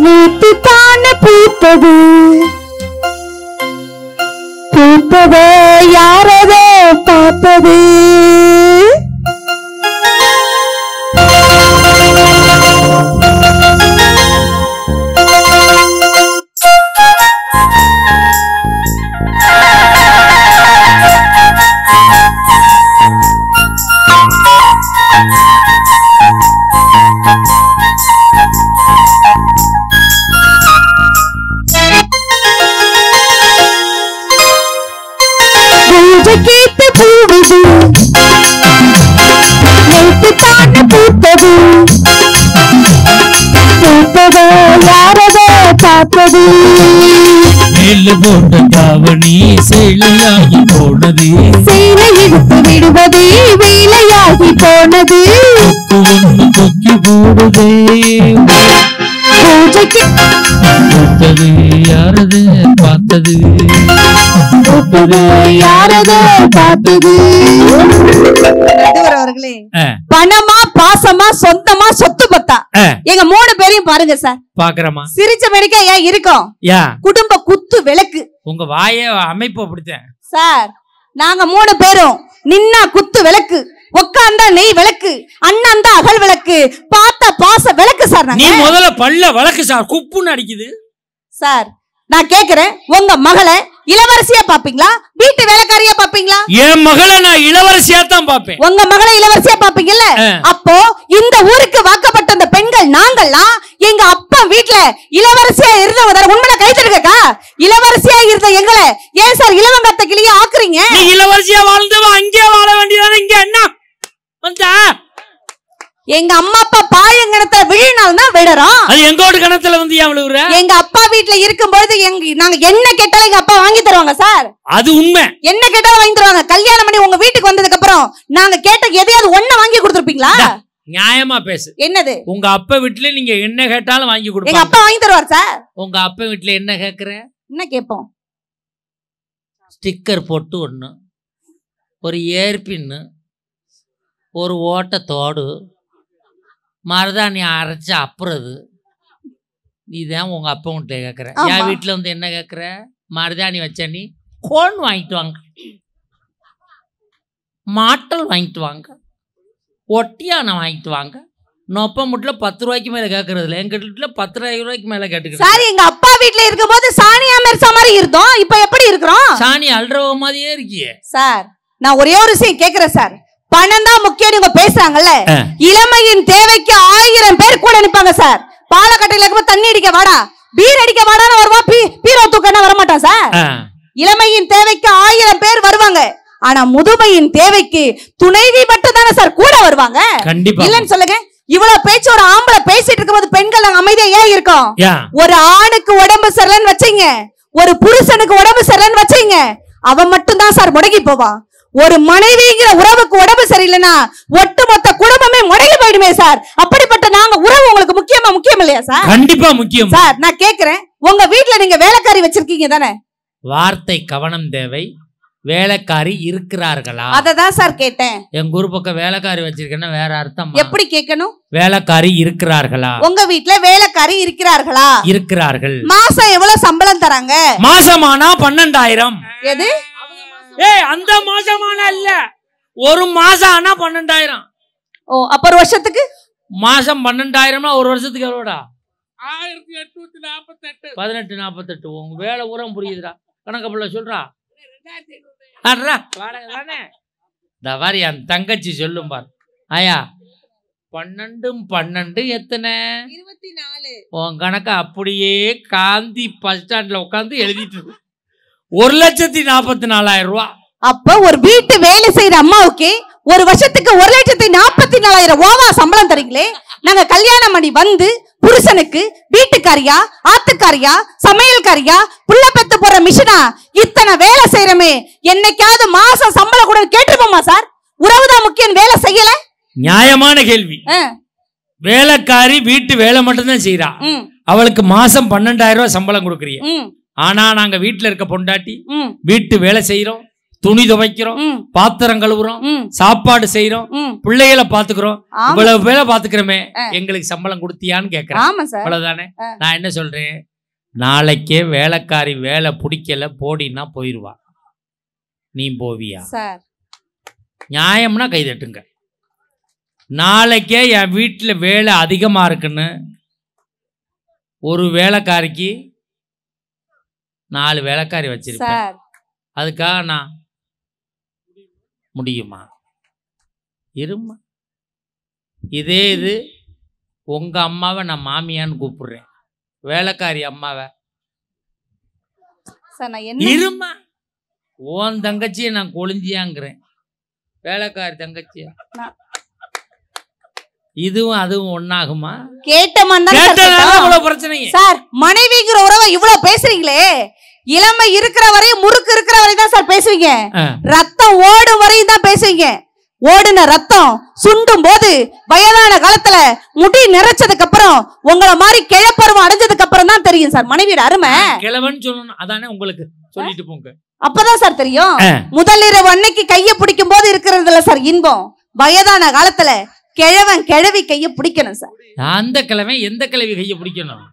நேத்து தானே பூத்தது, பூத்தது யாரதோ பார்த்தது. பூஜைக்கேத்த பூவிது நேத்து தானே பூத்தது, பூத்தது யாரதோ பார்த்தது. மேல போட்ட தாவணி சேலையாகி போனது, சேலை எடுத்து விடுவது வேலையாகி போனது. கொக்கி போடுதே பூஜைக்கு பூத்தது யாரது பார்த்தது, பூத்தது யாரதோ பார்த்தது. அவர்களே பணமா பாசமா சொந்தமா சொத்து பத்தா எங்க 3 பேரையும் பாருங்க சார். பாக்குறமா சிரிச்ச மெடிக்க ஏன் இருக்கும்? குடும்ப குத்து விளக்கு. உங்க வாய அமைப்பு அப்படித்தான் சார். நாங்க 3 பேரும் நின்னா குத்து விளக்கு, உட்கார்ந்தா நெய் விளக்கு, அண்ணாந்தா அகல் விளக்கு, பார்த்த பாச விளக்கு சார். நீ முதல்ல பல்ல விளக்கு சார். குப்புன்னு அடிக்குது சார். நான் கேக்குறேன், உங்க மகளை இளவரசியா பாப்பீங்களா வீட்டு வேலைக்காரியா பாப்பீங்களா? என் மகளை நான் இளவரசியா தான் பாப்பேன். உங்க மகளை இளவரசியா பாப்பீங்கல்ல? அப்போ இந்த ஊருக்கு வாக்கப்பட்ட அந்த பெண்கள் நாங்கள்லாம் எங்க அப்பா வீட்டுல இளவரசியா இருந்தவங்க உண்மையில கை தருக்கா? இளவரசியா இருந்த எங்களை ஏன் சார் இளவங்கத்த கிளியா ஆக்குறீங்க? நீ இளவரசியா வாழ்ந்தவ அங்கே வாழ வேண்டியதானே. இங்க என்ன வந்தா? எங்க அம்மா அப்பா பாயங்கணத்துல விழுனாலும் தான் விடுறோம். அது எங்கோடு கணத்துல வந்து ஏன் விழுவுற? எங்க அப்பா வீட்டுல இருக்கும்போது நாங்க என்ன கேட்டாலும் எங்க அப்பா வாங்கி தருவாங்க சார். அது உண்மை. என்ன கேட்டாலும் வாங்கி தருவாங்க. கல்யாணம் பண்ணி உங்க வீட்டுக்கு வந்ததுக்கு அப்புறம் நாங்க கேட்ட எதையாவது ஒண்ணு வாங்கி கொடுத்துருப்பீங்களா? நியாயமா பேசு. என்னது? உங்க அப்பா வீட்டுல நீங்க என்ன கேட்டாலும் வாங்கி கொடுப்பீங்க. எங்க அப்பா வாங்கி தருவார் சார். உங்க அப்பா வீட்டுல என்ன கேக்குற? என்ன கேட்போம்? ஸ்டிக்கர் போட்டு ஒண்ணு, ஒரு ஏர்பின்னு, ஒரு ஓட்டத்தோடு, மருதாணி அரைச்சு அப்புறது. நீதான் உங்க அப்பா வீட்டுல கேக்குற. என் வீட்டுல வந்து என்ன கேக்குற? மருதாணி வச்ச நீ கோன் வாங்கிட்டு வாங்க, மாட்டல் வாங்கிட்டு வாங்க, ஒட்டியான வாங்கிட்டு வாங்க. நொப்ப முட்ல 10 ரூபாய்க்கு மேல கேக்குறது இல்ல. எங்க வீட்டுல 10,000 ரூபாய்க்கு மேல கேட்டுக்கிறேன். சார், எங்க அப்பா வீட்டுல இருக்கும் போது சாணியா மெர்சா மாதிரி இருந்தோம். இப்ப எப்படி இருக்கிறோம்? சாணி அல்றவ மாதிரியே இருக்கியே சார். நான் ஒரே ஒரு விஷயம் கேக்குறேன் சார். பணம் தான் முக்கியம் நீங்க பேசுறாங்கல்ல. இளமையின் தேவைக்கு 1000 பேர் கூட நிப்பாங்க சார். பாலக்கட்டையில இருக்கும்போது தண்ணி அடிக்க வாடா, பீர் அடிக்க வாடான்னு வருவா, பீரோ தூக்கன்னா வரமாட்டான் சார். இளமையின் தேவைக்கு 1000 பேர் வருவாங்க. ஆனா முதுமையின் தேவைக்கு துணைவி மட்டும் தானே சார் கூட வருவாங்க. இல்லன்னு சொல்லுங்க. இவ்வளவு பேச்சு ஒரு ஆம்பளை பேசிட்டு இருக்கும்போது பெண்கள் நாங்க அமைதியா ஏன் இருக்கோம்? ஒரு ஆணுக்கு உடம்பு சரியில்லைன்னு வச்சீங்க, ஒரு புருஷனுக்கு உடம்பு சரியில்லைன்னு வச்சீங்க, அவன் மட்டும் தான் சார் முடங்கி போவான். ஒரு மனைவிங்கிற உறவுக்கு உடம்பு சரியில்லைன்னா ஒட்டுமொத்த குடும்பமே முடங்கி போயிடுமே சார். அப்படிப்பட்ட நாங்க உறவு உங்களுக்கு முக்கியம் இல்லையா சார்? கண்டிப்பா முக்கியம் சார். நான் கேக்குறேன், உங்க வீட்டுல நீங்க வேலைக்காரி வச்சிருக்கீங்க தானே? வார்த்தை கவனம் தேவை. வேலைக்காரி இருக்கிறார்களா? அததான் சார் கேட்டேன். எங்க ஊர் பக்கம் வேலைக்காரி வச்சிருக்கேன்னா வேற அர்த்தம். எப்படி கேட்கணும்? வேலைக்காரி இருக்கிறார்களா? உங்க வீட்டுல வேலைக்காரி இருக்கிறார்களா? இருக்கிறார்கள். மாசம் எவ்வளவு சம்பளம் தராங்க? மாசமானா 12,000. எது? அந்த மாசமான இல்ல, ஒரு மாசம் ஆனா 12,000. ஓ, அப்ப ஒரு வருஷத்துக்கு மாசம் 12,000னா ஒரு வருஷத்துக்கு எவ்வளோடா? 1848. 1848. உங்க வேலை ஊரம் புரியுதுடா. கணக்கு பிள்ளை சொல்றா. என் தங்கச்சி சொல்லும் பார். ஆயா 12 எத்தனை? 24. உன் கணக்க அப்படியே காந்தி பஸ் ஸ்டாண்ட்ல உட்காந்து எழுதிட்டு 1,44,000 ரூபாய். அப்ப ஒரு வீட்டு வேலை செய்யற அம்மாவுக்கு ஒரு வருஷத்துக்கு 1,44,000 ஓவா சம்பளம் தரீங்களே. நாங்க கல்யாணம் பண்ணி வந்து புருஷனுக்கு வீட்டுக்காரியா, ஆத்துக்காரியா, சமையல்காரியா, புள்ள பெத்து போற மிஷினா இத்தனை வேலை செய்யறமே, என்னைக்காவது மாசம் சம்பளம் கூட கேட்டுருப்போமா சார்? உறவுதான் முக்கியம், வேலை செய்யல. நியாயமான கேள்வி. வேலைக்காரி வீட்டு வேலை மட்டும்தான் செய்யறா, அவளுக்கு மாசம் 12,000 ரூபாய் சம்பளம் கொடுக்குறீங்க. ஆனா நாங்க வீட்டுல இருக்க பொண்டாட்டி வீட்டு வேலை செய்யறோம், துணி துவைக்கிறோம், பாத்திரம் கழுவுறோம், சாப்பாடு செய்யறோம், பிள்ளைகளை பாத்துக்கிறோம், இவ்வளவு வேலை பாத்துக்கிறோமே, எங்களுக்கு சம்பளம் கொடுத்தியான்னு கேக்குறேன். அவ்வளவுதானே. நான் என்ன சொல்றேன், நாளைக்கே வேலைக்காரி வேலை பிடிக்கல போடினா போயிருவா, நீ போவியா? நியாயம்னா கைதட்டுங்க. நாளைக்கே என் வீட்டுல வேலை அதிகமா இருக்குன்னு ஒரு வேலைக்காரிக்கு 4 வேலைக்காரி வச்சிருக்கேன், அதுக்காக நான் முடியுமா? இருமா. இதே இது உங்க அம்மாவை நான் மாமியான்னு கூப்பிடுறேன், வேலைக்காரி அம்மாவை இருமா. உன் தங்கச்சியை நான் கொழிஞ்சியாங்கிறேன், வேலைக்காரி தங்கச்சியா? இதுவும் அதுவும் ஒன்னாகுமா? பிரச்சனை சார். மனைவிங்கிற உறவை இவ்வளவு பேசுறீங்களே, இளமை இருக்கிற வரையும் முறுக்கு இருக்கிற வரையும் தான் சார் பேசுவீங்க, ரத்தம் ஓடும் வரையும் தான் பேசுவீங்க. ஓடுன ரத்தம் சுண்டும் போது வயதான காலத்துல முடி நிறைச்சதுக்கு அப்புறம் உங்களை மாதிரி கிழப்பருவம் அடைஞ்சதுக்கு அப்புறம் தான் தெரியும் சார் மனைவியோட அருமை. கிழவன் சொல்லணும், அதானே உங்களுக்கு சொல்லிட்டு போங்க. அப்பதான் சார் தெரியும். முதலிரவு அன்னைக்கு கைய பிடிக்கும் போது இருக்கிறதுல சார் இன்பம், வயதான காலத்துல கிழவன் கிழவி கைய பிடிக்கணும் சார். அந்த கிழவன் எந்த கிழவி கைய பிடிக்கணும்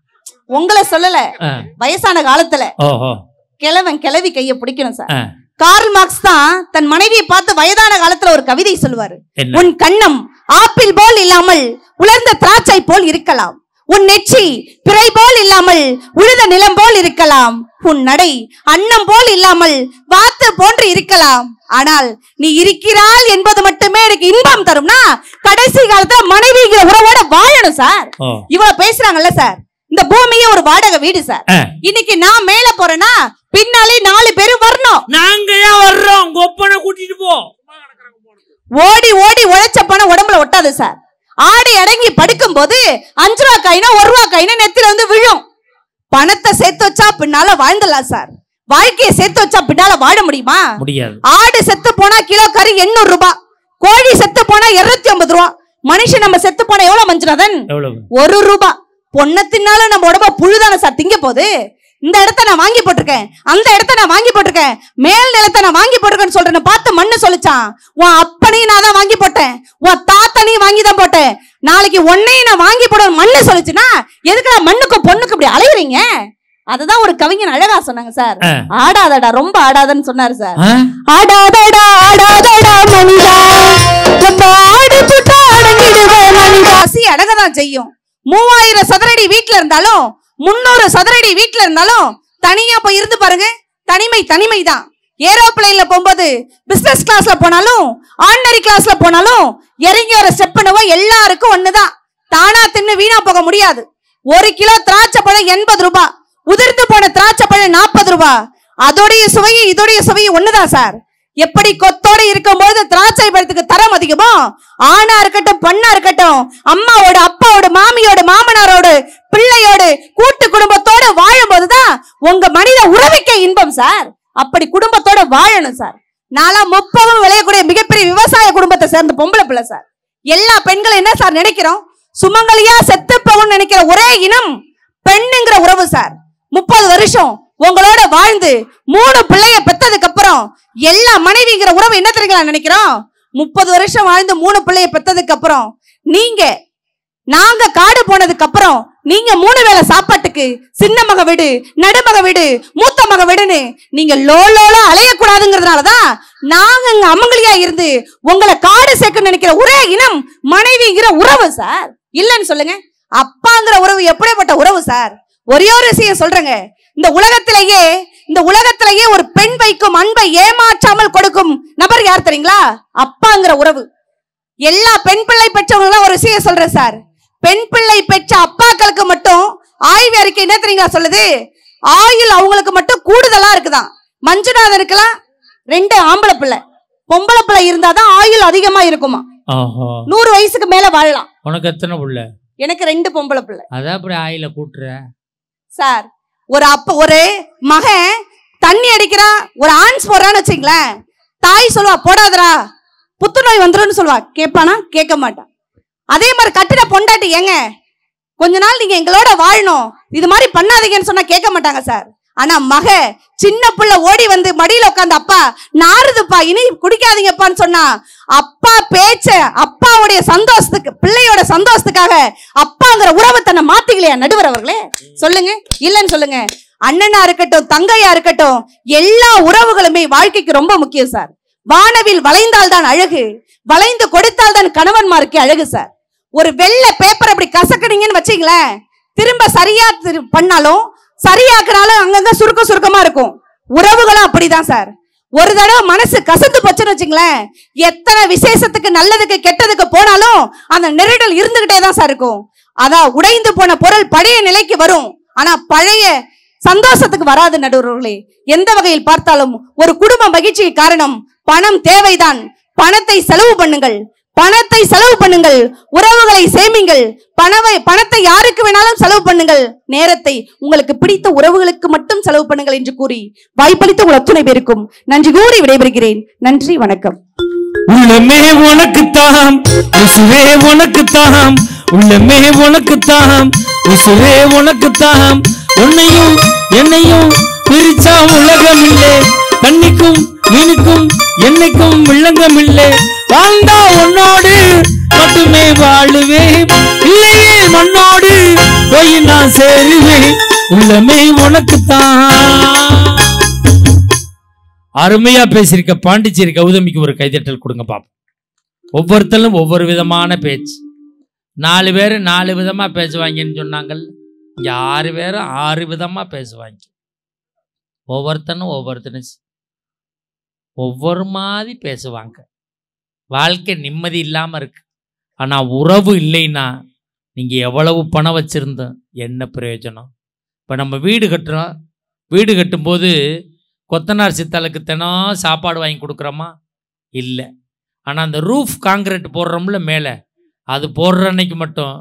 உங்களை சொல்லல, வயசான காலத்துல கிழவன் கிழவி கைய பிடிக்கணும் சார். கார்ல் மார்க்ஸ் தான் தன் மனைவியை பார்த்து வயதான காலத்துல ஒரு கவிதை சொல்லுவாரு. உன் கண்ணம் ஆப்பிள் போல் இல்லாமல் உலர்ந்த திராட்சை போல் இருக்கலாம், உன் நெற்றி பிறை போல் இல்லாமல் உழுத நிலம் போல் இருக்கலாம், உன் நடை அன்னம் போல் இல்லாமல் வாத்து போன்று இருக்கலாம், ஆனால் நீ இருக்கிறாள் என்பது மட்டுமே எனக்கு இன்பம் தரும்னா கடைசி காலத்துல மனைவிங்கிற உறவோட வாழணும் சார். இவ்வளவு பேசுறாங்கல்ல சார், இந்த பூமியே ஒரு வாடகை வீடு சார். இன்னைக்கு நான் மேல போறேன்னா பின்னாலே 4 பேரும் வரணும். நாங்க ஏன் வர்றோம்? கொப்பனை கூட்டிட்டு போ. ஓடி ஓடி உழைச்ச பணம் உடம்புல ஒட்டாது சார். ஆடி அடங்கி படுக்கும் போது 5 ரூபா காயினா 1 ரூபா காயினா நெத்தில வந்து விழும். பணத்தை சேர்த்து வச்சா பின்னால வாழ்ந்துடலாம் சார், வாழ்க்கையை சேர்த்து வச்சா பின்னால வாழ முடியுமா? முடியாது. ஆடு செத்து போனா கிலோ கறி 800 ரூபாய், கோழி செத்து போனா 250 ரூபாய், மனுஷன் நம்ம செத்து போனா எவ்வளவு மஞ்சுநாதன்? 1 ரூபாய். பொண்ணத்தினால நம்ம உடம்ப புழுதான சார் திங்க போது. இந்த இடத்த நான் வாங்கி போட்டிருக்கேன், அந்த இடத்த நான் வாங்கி போட்டிருக்கேன், மேல் நிலத்தை நான் வாங்கி போட்டிருக்கேன்னு சொல்றேன். பார்த்து மண்ணு சொல்லிச்சான், உன் அப்பனையும் நான் தான் வாங்கி போட்டேன், உன் தாத்தனையும் வாங்கி தான் போட்டேன், நாளைக்கு உன்னையும் நான் வாங்கி போட மண்ணு சொல்லிச்சுன்னா எதுக்கு நான் மண்ணுக்கும் பொண்ணுக்கு இப்படி அலையுறீங்க? அதுதான் ஒரு கவிஞன் அழகா சொன்னாங்க சார். ஆடாதடா, ரொம்ப ஆடாதன்னு சொன்னாரு சார். ஆடாதடா ஆடாதடா மனிதா, ஆடு புட்டா அடங்கிடுவே மனிதா. பசி அடங்கதான் செய்யும். 3000 சதுரடி வீட்டுல இருந்தாலும் 300 சதுரடி வீட்டுல இருந்தாலும் தனியா போய் இருந்து பாருங்க, தனிமை தனிமை தான். ஏரோப்ளைன்ல போகும்போது பிசினஸ் கிளாஸ்ல போனாலும் ஆர்டினரி கிளாஸ்ல போனாலும் இறங்கி ஒரு ஸ்டெப் பண்ணுவோம், எல்லாருக்கும் ஒண்ணுதான். தானா தின்னு வீணா போக முடியாது. 1 கிலோ திராட்சை பழம் 80 ரூபாய், உதிர்ந்து போன திராட்சை பழம் 40 ரூபாய். அதோடைய சுவையும் இதோடைய சுவையும் ஒண்ணுதான் சார். எப்படி கொத்தோட இருக்கும்போது திராட்சை பழத்துக்கு தரம் அதிகமோ, ஆணா இருக்கட்டும் பெண்ணா இருக்கட்டும், அம்மாவோட அப்பாவோட மாமியோட மாமனாரோட பிள்ளையோடு கூட்டு குடும்பத்தோட வாழும் போதுதான் உங்க மனித உறவுக்கே இன்பம் சார். அப்படி குடும்பத்தோட வாழணும் சார். நான்லாம் 30 விளையக்கூடிய மிகப்பெரிய விவசாய குடும்பத்தை சேர்ந்த பொம்பளை பிள்ளை சார். எல்லா பெண்களும் என்ன சார் நினைக்கிறோம்? சுமங்கலியா செத்து போகணும்னு நினைக்கிற ஒரே இனம் பெண்ணுங்கிற உறவு சார். 30 வருஷம் உங்களோட வாழ்ந்து 3 பிள்ளைய பெத்ததுக்கு அப்புறம் எல்லா மனைவிங்கிற உறவு என்ன தெரியுங்களா நினைக்கிறோம்? 30 வருஷம் வாழ்ந்து 3 பிள்ளைய பெத்ததுக்கு அப்புறம் நாங்க காடு போனதுக்கு அப்புறம் நீங்க 3 வேளை சாப்பாட்டுக்கு சின்ன மக வீடு, நடுமக வீடு, மூத்த மக வீடுன்னு நீங்க லோலோல அலையக்கூடாதுங்கிறதுனாலதான் நாங்க இங்க அமங்கலியா இருந்து உங்களை காடு சேர்க்க நினைக்கிற ஒரே இனம் மனைவிங்கிற உறவு சார். இல்லன்னு சொல்லுங்க. அப்பாங்கிற உறவு எப்படிப்பட்ட உறவு சார்? ஒரே ஒரு விஷயம் சொல்றேங்க, இந்த உலகத்திலேயே ஒரு பெண் வைக்கும் அன்பை ஏமாற்றாமல் கொடுக்கும் நபர் யார் தெரியுங்களா? அப்பாங்கிற உறவு. எல்லா பெண் பிள்ளை பெற்றவங்களும் ஒரு விஷயம் சொல்றேன் சார், பெண் பிள்ளை பெற்ற அப்பாக்களுக்கு மட்டும் ஆய்வு அறிக்கை என்ன தெரியுங்களா சொல்லுது? ஆயுள் அவங்களுக்கு மட்டும் கூடுதலா இருக்குதான். மஞ்சுநாதனுக்கெல்லாம் 2 ஆம்பளை பிள்ளை, பொம்பளை பிள்ளை இருந்தாதான் ஆயுள் அதிகமா இருக்குமா. 100 வயசுக்கு மேல வாழலாம். உனக்கு எத்தனை பிள்ளை? எனக்கு 2 பொம்பளை பிள்ளை. அதான் அப்படி ஆயில கூட்டுற சார். ஒரு மகன் தண்ணி அடிக்கிறான், ஒரு ஆன்ஸ் போடுறான்னு வச்சுங்களேன், தாய் சொல்லுவா போடாதரா, புத்துநோய் வந்துரும்னு சொல்லுவா. கேட்பானா? கேட்க மாட்டான். அதே மாதிரி கட்டிட பொண்டாட்டி, ஏங்க கொஞ்ச நாள் நீங்க எங்களோட வாழணும், இது மாதிரி பண்ணாதீங்கன்னு சொன்னா கேட்க மாட்டாங்க சார். ஆனா மக சின்ன பிள்ளை ஓடி வந்து மடியில உட்காந்து, அப்பா நாறுதுப்பா இனி குடிக்காதீங்கப்பான்னு சொன்னா, அப்பா பேச்ச அப்பாவுடைய சந்தோஷத்துக்கு, பிள்ளையோட சந்தோஷத்துக்காக அப்பாங்கிற உறவை தன்னை மாத்திக்கலையா நடுவர் அவர்களே? சொல்லுங்க, இல்லன்னு சொல்லுங்க. அண்ணனா இருக்கட்டும், தங்கையா இருக்கட்டும், எல்லா உறவுகளுமே வாழ்க்கைக்கு ரொம்ப முக்கியம் சார். வானவில் வளைந்தால் தான் அழகு, வளைந்து கொடுத்தால் தான் கணவன்மாருக்கு அழகு சார். ஒரு வெள்ளை பேப்பர் அப்படி கசக்கினீங்கன்னு வச்சீங்களேன், திரும்ப சரியா பண்ணாலும் சரியாக்குனாலும் அங்கங்க சுருக்கமா இருக்கும். உறவுகளும் அப்படிதான் சார். ஒரு தடவை மனசு கசந்து போச்சுன்னு வச்சுங்களேன், எத்தனை விசேஷத்துக்கு நல்லதுக்கு கெட்டதுக்கு போனாலும் அந்த நெருடல் இருந்துகிட்டே தான் சார் இருக்கும். அதான் உடைந்து போன பொருள் பழைய நிலைக்கு வரும், ஆனா பழைய சந்தோஷத்துக்கு வராது நடுவர்களே. எந்த வகையில் பார்த்தாலும் ஒரு குடும்ப மகிழ்ச்சிக்கு காரணம் பணம் தேவைதான். பணத்தை செலவு பண்ணுங்கள், பணத்தை செலவு பண்ணுங்கள், உறவுகளை சேமிங்கள். பணத்தை யாருக்கு வேணாலும் செலவு பண்ணுங்கள், நேரத்தை உங்களுக்கு பிடித்த உறவுகளுக்கு மட்டும் செலவு பண்ணுங்கள் என்று கூறி வாய்ப்பளித்த உங்கள் அத்துணை பேருக்கும் நன்றி கூறி விடைபெறுகிறேன். நன்றி, வணக்கம். உள்ளமே உனக்குத்தான், உசுரே உனக்குத்தான், உள்ளமே உனக்குத்தான், உசுரே உனக்குத்தான். உன்னையும் என்னையும் பிரிச்சா உலகம் இல்லை, தண்ணிக்கும் மீனுக்கும் என்னைக்கும் வில்லங்கம் இல்லை. வாழ்ந்தா உன்னோடு மட்டுமே வாழுவேன், இல்லையே மண்ணோடு போய் நான் சேருவேன். உள்ளமே உனக்குத்தான். அருமையா பேசியிருக்க பாண்டிச்சேரி கௌதமிக்கு ஒரு கைதட்டல் கொடுங்க பாப்போம். ஒவ்வொருத்தரும் ஒவ்வொரு விதமான பேச்சு. 4 பேர் 4 விதமா பேசுவாங்கன்னு சொன்னாங்கள். இங்க 6 பேர் 6 விதமா பேசுவாங்க. ஒவ்வொருத்தனும் ஒவ்வொரு மாதிரி பேசுவாங்க. வாழ்க்கை நிம்மதி இல்லாம இருக்கு. ஆனா உறவு இல்லைன்னா நீங்க எவ்வளவு பணம் வச்சிருந்தோம் என்ன பிரயோஜனம்? இப்ப நம்ம வீடு கட்டுறோம், வீடு கட்டும்போது கொத்தனார் சித்தாளுக்கு தினம் சாப்பாடு வாங்கி கொடுக்குறோமா? இல்லை. ஆனால் அந்த ரூஃப் காங்கிரீட் போடுறோம்ல மேலே, அது போடுற அன்னைக்கு மட்டும்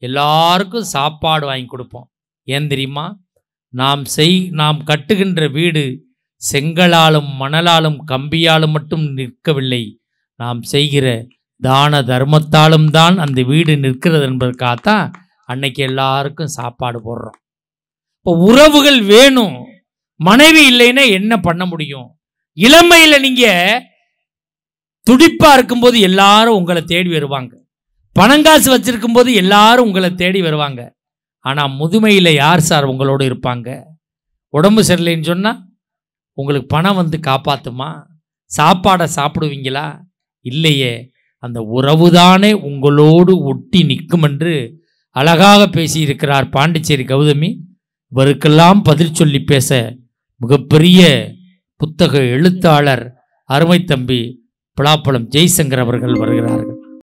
எல்லாருக்கும் சாப்பாடு வாங்கி கொடுப்போம். ஏன் தெரியுமா? நாம் கட்டுகின்ற வீடு செங்கலாலும் மணலாலும் கம்பியாலும் மட்டும் நிற்கவில்லை, நாம் செய்கிற தான தர்மத்தாலும் தான் அந்த வீடு நிற்கிறது என்பதற்காகத்தான் அன்னைக்கு எல்லாருக்கும் சாப்பாடு போடுறோம். இப்போ உறவுகள் வேணும். மனைவி இல்லைன்னா என்ன பண்ண முடியும்? இளமையில நீங்க துடிப்பா இருக்கும்போது எல்லாரும் உங்களை தேடி வருவாங்க, பணங்காசு வச்சிருக்கும் போது எல்லாரும் உங்களை தேடி வருவாங்க. ஆனா முதுமையில யார் சார் உங்களோடு இருப்பாங்க? உடம்பு சரியில்லைன்னு சொன்னா உங்களுக்கு பணம் வந்து காப்பாத்துமா? சாப்பாடை சாப்பிடுவீங்களா? இல்லையே. அந்த உறவுதானே உங்களோடு ஒட்டி நிற்கும் என்று அழகாக பேசியிருக்கிறார் பாண்டிச்சேரி கௌதமி. இவருக்கெல்லாம் பதில் சொல்லி பேச மிகப்பெரிய புத்தக எழுத்தாளர் அருமை தம்பி பலாப்பழம் ஜெய்சங்கர் அவர்கள் வருகிறார்கள்.